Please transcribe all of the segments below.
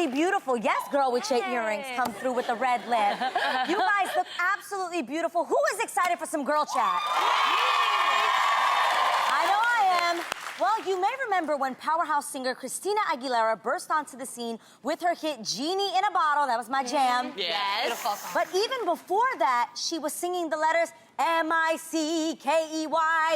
absolutely beautiful. Yes, girl with your earrings come through with the red lip. You guys look absolutely beautiful. Who is excited for some girl chat? I know I am. Well, you may remember when powerhouse singer Christina Aguilera burst onto the scene with her hit Jeannie in a Bottle. That was my jam. Yes. But even before that, she was singing the letters M-I-C-K-E-Y.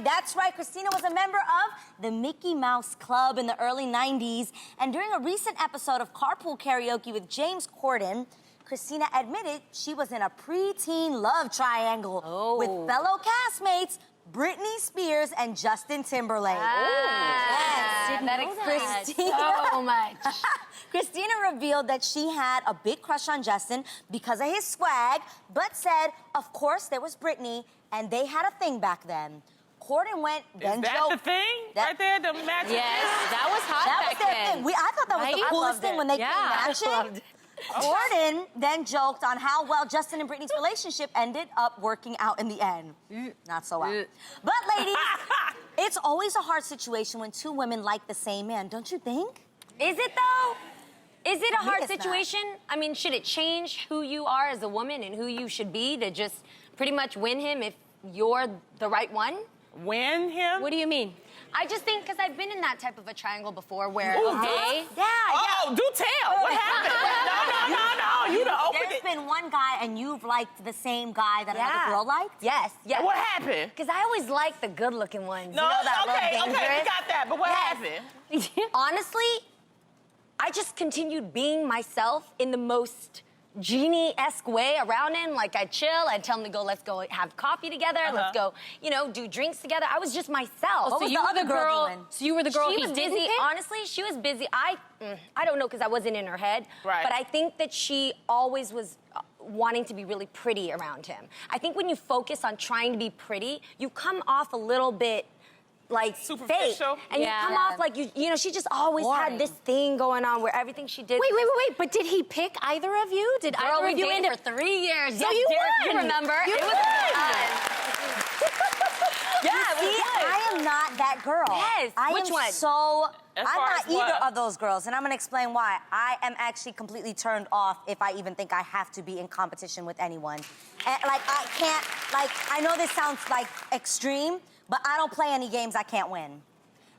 That's right, Christina was a member of the Mickey Mouse Club in the early 90s. And during a recent episode of Carpool Karaoke with James Corden, Christina admitted she was in a preteen love triangle with fellow castmates Britney Spears and Justin Timberlake. Yes. That explains so much. Christina revealed that she had a big crush on Justin because of his swag, but said, of course, there was Britney, and they had a thing back then. Corden went, then Is that the thing? Right there, the matching? Yes, that was hot That back was their then. thing. I thought that was the coolest thing when they came matching. Corden then joked on how well Justin and Britney's relationship ended up working out in the end. Not so well. But ladies, it's always a hard situation when two women like the same man, don't you think? Is it though? Is it a hard it's situation? I mean, should it change who you are as a woman and who you should be to just pretty much win him if you're the right one? Win him? What do you mean? I just think, because I've been in that type of a triangle before where, Ooh, okay. Oh, do tell. What happened? No. You done opened There's it. been one guy and you've liked the same guy that another girl liked? Yes. What happened? Because I always like the good-looking ones. No, you know that okay, Love Dangerous? we got that, but what happened? Honestly, I just continued being myself in the most Jeannie-esque way around him. Like, I'd chill, I'd tell him to go, let's go have coffee together, let's go, you know, do drinks together. I was just myself. So you were the girl doing? So you were the girl She he was didn't busy. pick? Honestly, she was busy. I don't know, because I wasn't in her head. Right. But I think that she always was wanting to be really pretty around him. I think when you focus on trying to be pretty, you come off a little bit like fake, superficial. and you come off like you know. She just always had this thing going on where everything she did. Wait. But did he pick either of you? Did Girl, either we of you dated end for up? 3 years. So Yes, you Derek, won. you remember? You It was I am not that girl. Yes. I Which am one? so... As I'm far not as either what? of those girls, and I'm gonna explain why. I am actually completely turned off if I even think I have to be in competition with anyone. And, like, I can't, like, I know this sounds, like, extreme, but I don't play any games I can't win.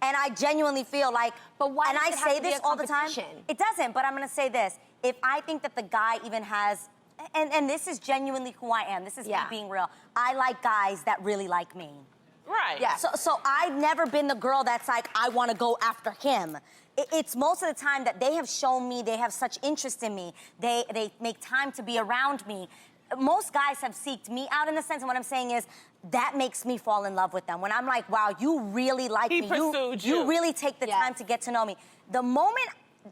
And I genuinely feel like, But why and does I it have say to be this a all the time. competition? It doesn't, but I'm gonna say this. If I think that the guy even has, and this is genuinely who I am, this is me being real, I like guys that really like me. Right. Yeah. So I've never been the girl that's like, I want to go after him. It's most of the time that they have shown me they have such interest in me. They make time to be around me. Most guys have seeked me out in the sense, and what I'm saying is, that makes me fall in love with them. When I'm like, wow, you really like me. Pursued you really take the time Yes. to get to know me. The moment,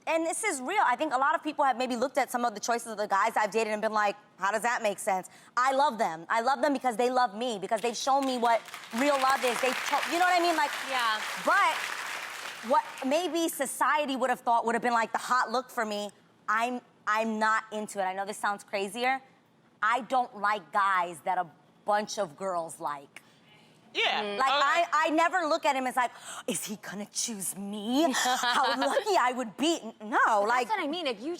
and this is real, I think a lot of people have maybe looked at some of the choices of the guys I've dated and been like, how does that make sense? I love them. I love them because they love me, because they've shown me what real love is. You know what I mean? Like, Yeah. But what maybe society would have thought would have been like the hot look for me, I'm not into it. I know this sounds crazier. I don't like guys that a bunch of girls like. Yeah. Like, I never look at him as like, is he gonna choose me? How lucky I would be. No, like... That's what I mean. If you're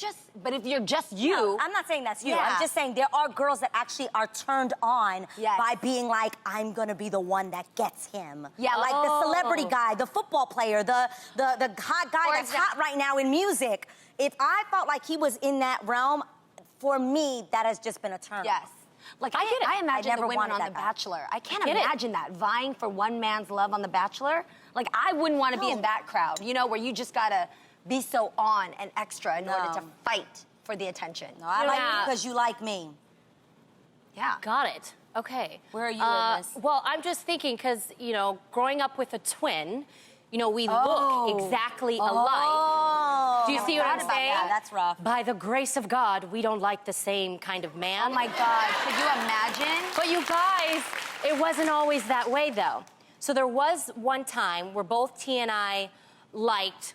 just you. No, I'm not saying that's you. Yeah. I'm just saying there are girls that actually are turned on Yes. by being like, I'm gonna be the one that gets him. Yeah, Like the celebrity oh. guy, the football player, the hot guy that's hot right now in music. If I felt like he was in that realm, for me, that has just been a turn. Yes. Like, I imagine never the women wanted on that The guy. Bachelor. I can't imagine that, vying for one man's love on The Bachelor. Like, I wouldn't want to be in that crowd, you know, where you just gotta be so on and extra in order to fight for the attention. No, I like you because you like me. Yeah. Got it. Okay. Where are you in this? Well, I'm just thinking because, you know, growing up with a twin, you know, we look exactly alike. Do you see what I'm saying? Yeah, that's rough. By the grace of God, we don't like the same kind of man. Oh my God, could you imagine? But you guys, it wasn't always that way, though. So there was one time where both T and I liked,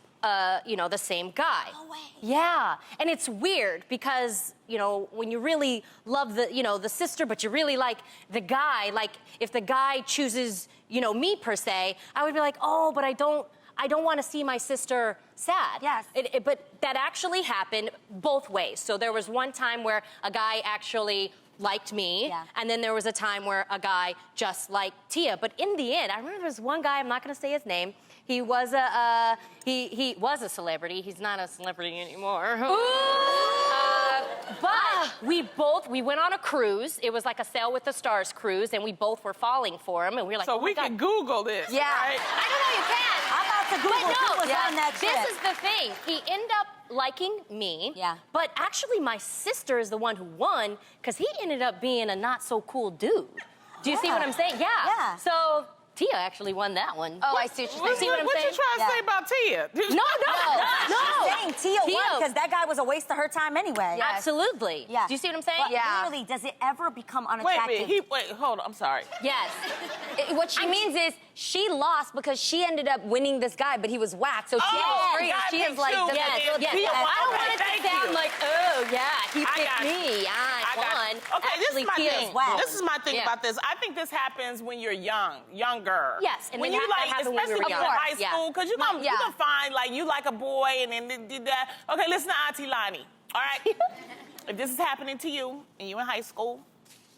you know, the same guy. No way. Yeah, and it's weird because, you know, when you really love the, you know, the sister, but you really like the guy, like if the guy chooses, you know, me per se, I would be like, oh, but I don't I don't want to see my sister sad. Yes. But that actually happened both ways. So there was one time where a guy actually liked me, Yeah. and then there was a time where a guy just liked Tia. But in the end, I remember there was one guy, I'm not going to say his name, he was he was a celebrity. He's not a celebrity anymore. But we went on a cruise. It was like a Sail with the Stars cruise, and we both were falling for him, and we were like, So oh my we God. can Google this, Yeah. right? I don't know, you can. I'm about to Google But who was no, on that trip. this is the thing. He ended up liking me. Yeah. But actually, my sister is the one who won because he ended up being a not so cool dude. Do you see Yeah. what I'm saying? Yeah. Yeah. So Tia actually won that one. Oh, I see what you're What, saying. what I'm what you saying? trying to Yeah. say about Tia? No. Saying Tia won because that guy was a waste of her time anyway. Yeah. Absolutely. Yeah. Do you see what I'm saying? But Yeah. literally, does it ever become Wait a unattractive? minute. Wait, hold on. I'm sorry. Yes. What she means is she lost because she ended up winning this guy, but he was whacked. So Tia was free. God, She me is like, too. doesn't Yes, feel yes. that. Tia won. I don't want it Thank to sound you. like, oh, yeah, he I picked got me. I I got won. you. Okay, this is Actually, my Tia thing. won. This is my thing Yeah. about this. I think this happens when you're younger. Yes, and when then you that like, happened when we especially were when you're in young. high Yeah. school, because you Yeah. gonna find like you like a boy and then did that. Okay, listen to Auntie Lonnie. All right, if this is happening to you and you in high school,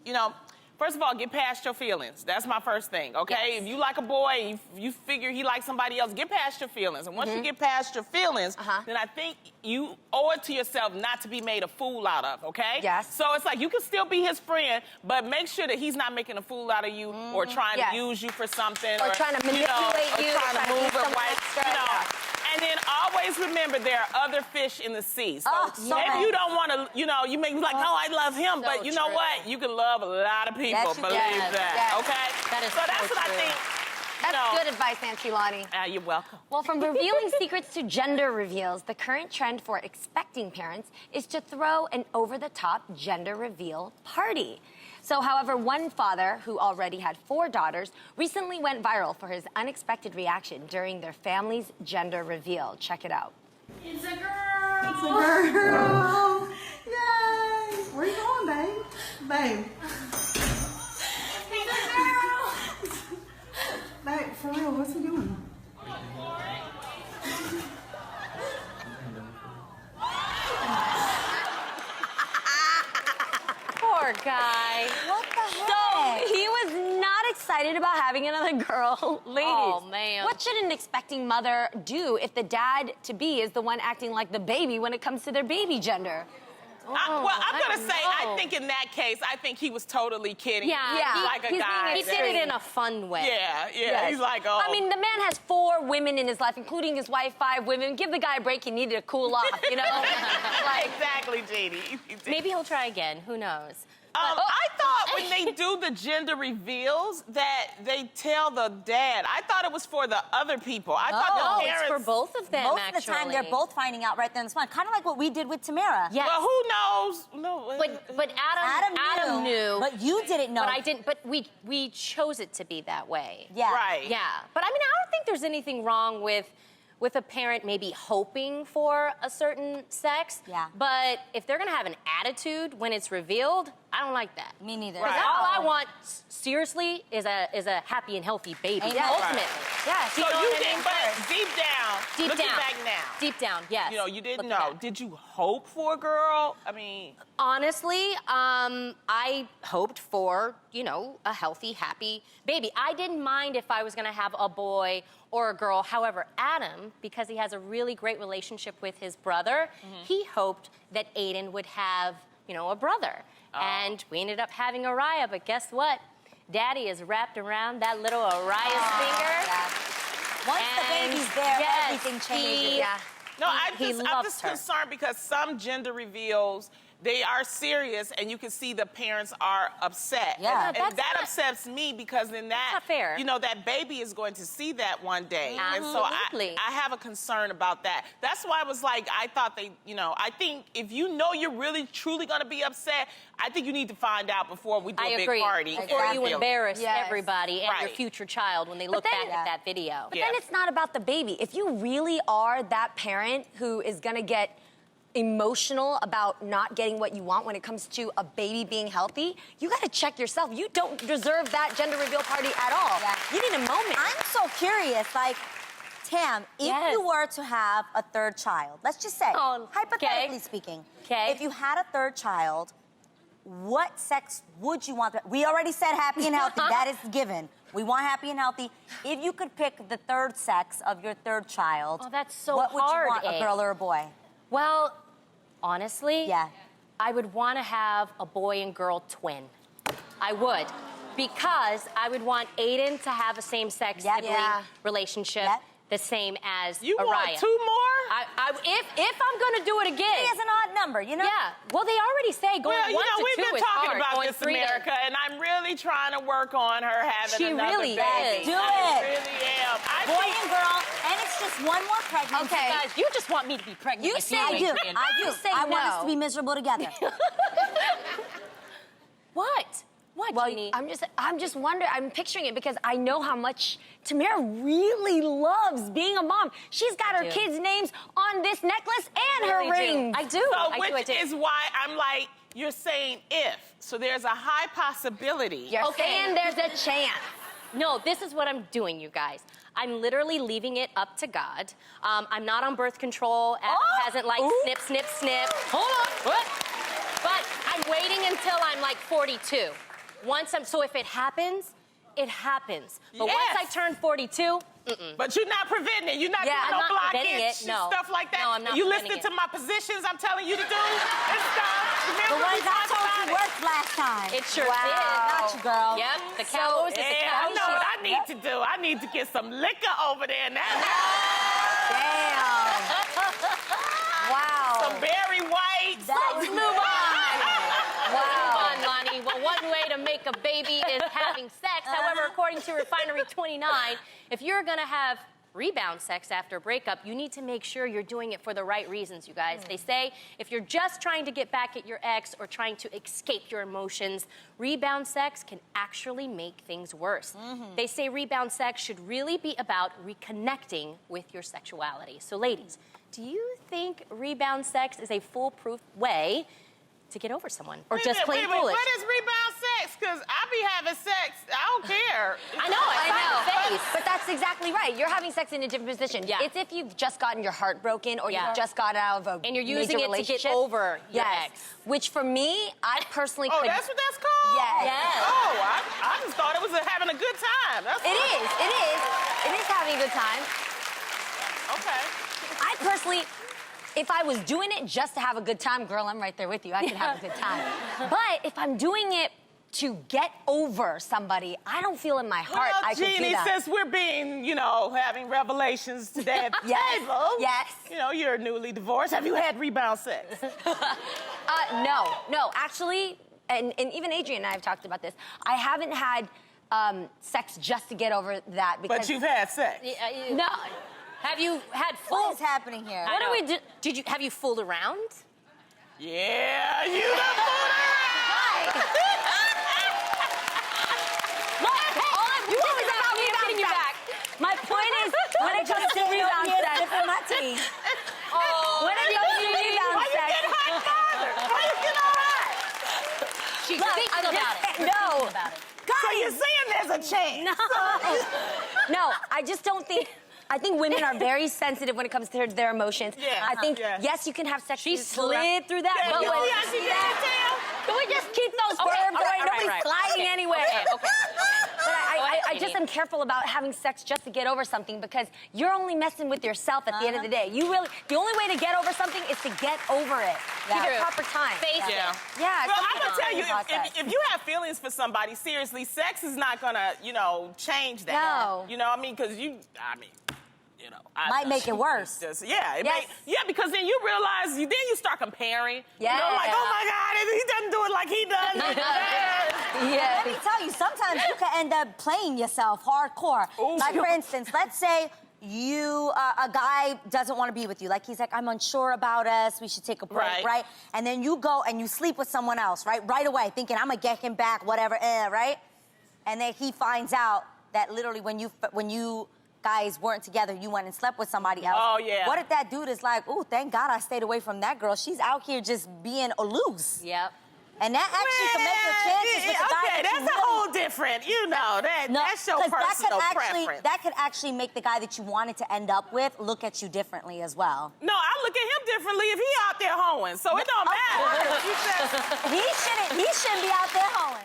you know. First of all, get past your feelings. That's my first thing, okay? Yes. If you like a boy and you figure he likes somebody else, get past your feelings. And once you get past your feelings, then I think you owe it to yourself not to be made a fool out of, okay? Yes. So it's like you can still be his friend, but make sure that he's not making a fool out of you or trying Yes. to use you for something. Or trying to manipulate you, or trying trying to to move be it someone right, extra, you know. yeah. And then always remember there are other fish in the sea. So Oh, so maybe many. you don't want to, you know, you may be like, oh, I love him, So but you know true. what? You can love a lot of people. Yes, you Believe can. that, Yes. okay? That is so that's so what true. I think. That's good advice, Auntie Lonnie. You're welcome. Well, from revealing secrets to gender reveals, the current trend for expecting parents is to throw an over-the-top gender reveal party. So, however, one father who already had 4 daughters recently went viral for his unexpected reaction during their family's gender reveal. Check it out. It's a girl. It's a girl. Yay. Where you going, babe? Babe. It's a girl. Babe, for real, what's he doing? Poor guy. What the heck? So he was not excited about having another girl. Ladies, Oh, man. what should an expecting mother do if the dad-to-be is the one acting like the baby when it comes to their baby gender? Well, I'm I gonna don't say, I know. think in that case, I think he was totally kidding. Yeah, Yeah. He's like a he's guy. being He did it in a fun way. Yeah. Yes. He's like, oh. I mean, the man has 4 women in his life, including his wife, 5 women. Give the guy a break. He needed to cool off, you know? Like, exactly, Jeannie. Maybe he'll try again. Who knows? I thought when they do the gender reveals that they tell the dad. I thought it was for the other people. I thought No, the it's parents. for both of them, Most actually. of the time, they're both finding out right then and spot. Kind of like what we did with Tamara. Yes. Well, who knows? No. But Adam knew. But you didn't know. But I didn't. But we chose it to be that way. Yeah. Right. Yeah. But I mean, I don't think there's anything wrong with a parent maybe hoping for a certain sex. Yeah. But if they're gonna have an attitude when it's revealed, I don't like that. Me neither. Right. All I want, seriously, is a happy and healthy baby. Amen. Ultimately. Yes. So You know you what I did, mean? but deep down, Deep looking down. back now, Deep down, yes. you know, you didn't Looking know. back. Did you hope for a girl? I mean, Honestly, I hoped for, a healthy, happy baby. I didn't mind if I was going to have a boy or a girl. However, Adam, because he has a really great relationship with his brother, he hoped that Aiden would have, a brother. And we ended up having Araya, but guess what? Daddy is wrapped around that little Araya's finger. Yeah. Once the And baby's there, yes, everything changes. he- yeah. no, He I'm loves just her. concerned because some gender reveals, they are serious, and you can see the parents are upset. Yeah. And That's that not- upsets me because then that, not fair. that baby is going to see that one day. And so Absolutely. I have a concern about that. That's why I was like, I thought I think if you know you're really, truly going to be upset, I think you need to find out before we do I a big agree. party. Before you Feel- embarrass Yes. everybody and your Right. future child when they look then- back at that video. But Yeah. then it's not about the baby. If you really are that parent who is going to get emotional about not getting what you want when it comes to a baby being healthy, you got to check yourself. You don't deserve that gender reveal party at all. Yeah. You need a moment. I'm so curious. Like, Cam, if Yes. you were to have a third child, let's just say, Oh, hypothetically okay. speaking, Okay. if you had a third child, what sex would you want? We already said happy and healthy. That is given. We want happy and healthy. If you could pick the third sex of your third child, Oh, that's so what would hard, you want, a A. girl or a boy? Well, honestly, Yeah. I would want to have a boy and girl twin. I would. Because I would want Aiden to have a same-sex Yep. sibling Yeah. relationship, Yep. the same as You Araya. want 2 more? If I'm gonna do it again. 3 is an odd number, you know? Yeah. Well, they already say going Well, you 1 know, to we've 2 been is talking hard. about Going this, 3 to... America, and I'm really trying to work on her having She another really baby. is. Do I it. really am. I Boy think and girl, and it's just one more pregnancy. Okay. Guys, you just want me to be pregnant. You with say I do. Adrian. I do. You say I want us no. to be miserable together. What? What, Well, Jeannie? I'm just wondering. I'm picturing it because I know how much Tamara really loves being a mom. She's got her do. kids' names on this necklace and Really her do. ring. I do. so, I which do. is why I'm like, you're saying if. So there's a high possibility. You're Okay. saying there's a chance. No, this is what I'm doing, you guys. I'm literally leaving it up to God. I'm not on birth control. Adam hasn't like snip, snip, snip. Hold on. What? But I'm waiting until I'm like 42. So if it happens, it happens. But once I Yes. turn 42, But you're not preventing it. You're not Yeah, doing I'm no not preventing blockage it, no. and stuff like that. No, I'm not You preventing listening it. to my positions I'm telling you to do and stuff. Remember The we ones I talked told about you it? worked last time. it sure Wow. did. Not you, girl. Yep, the cows is the Yeah, I cows. know what I need to do. I need to get some liquor over there now. Damn. Wow. Some Barry White. Let's move on. Move on, Lonnie. Well, one way to make a baby is having sex. However, according to Refinery 29, if you're gonna have rebound sex after a breakup, you need to make sure you're doing it for the right reasons, you guys. They say if you're just trying to get back at your ex or trying to escape your emotions, rebound sex can actually make things worse. They say rebound sex should really be about reconnecting with your sexuality. So ladies, do you think rebound sex is a foolproof way to get over someone? Or Wait a just minute, plain wait a minute. foolish? What is rebound sex? Because I be having sex. I don't care. I know, I know. But that's exactly right. You're having sex in a different position. Yeah. It's if you've just gotten your heart broken or Yeah. you've just got out of a And you're using major it to get relationship. over your Yes. ex. Which for me, I personally Oh, could. that's what that's called? Yes. Yes. Oh, I just thought it was having a good time. That's It is. It is. It is having a good time. Okay. I personally, if I was doing it just to have a good time, girl, I'm right there with you. I can have a good time. But if I'm doing it to get over somebody, I don't feel in my heart Well, I could do Jeannie, that. since we're being, having revelations today at the Yes, table. yes. You're newly divorced. Have you had rebound sex? No, actually, and even Adrian and I have talked about this. I haven't had sex just to get over that because. But you've had sex. No. Have you had full? What is happening here? What do we do? Have you fooled around? Yeah, you done fooled around. You always about me getting you back. My point is, when it comes to rebound sex, Sipping my tea. when it comes to rebound Why you sex, get hot bothered? Why you get all right? She's Look, thinking I'm about just- it. She's no. thinking about it. So you're saying there's a chance? no, I just don't think. I think women are very sensitive when it comes to their emotions. Yeah, I think yeah. yes, you can have sex. She to pull around. slid through that. Yeah, But you wait, see how she did that, Can we just keep those Okay, verbs all right, away? all Nobody's right. sliding Okay, anywhere. Okay. But I ahead, just Jeannie. am careful about having sex just to get over something because you're only messing with yourself at the end of the day. The only way to get over something is to get over it. Give it True. proper time. Face Yeah. it. Yeah. Well, come I'm gonna on, tell you, process. if you have feelings for somebody, seriously, sex is not gonna, change that. No. You know what I mean? Because Might make it worse. Because then you realize, then you start comparing. Yeah. Like, oh my God, he doesn't do it like he does. Let me tell you, sometimes you can end up playing yourself hardcore. Ooh. Like, for instance, let's say a guy doesn't want to be with you. Like, he's like, I'm unsure about us. We should take a break, right? And then you go and you sleep with someone else, right? Right away, thinking, I'm going to get him back, whatever, right? And then he finds out that literally when you guys weren't together, you went and slept with somebody else. Oh, yeah. What if that dude is like, ooh, thank God I stayed away from that girl. She's out here just being loose. Yep. And that actually can make your chances with the guy okay, that you that's a really... whole different, that's your 'cause personal preference. that could actually make the guy that you wanted to end up with look at you differently as well. No, I look at him differently if he out there hoeing, so it don't matter. He shouldn't be out there hoeing.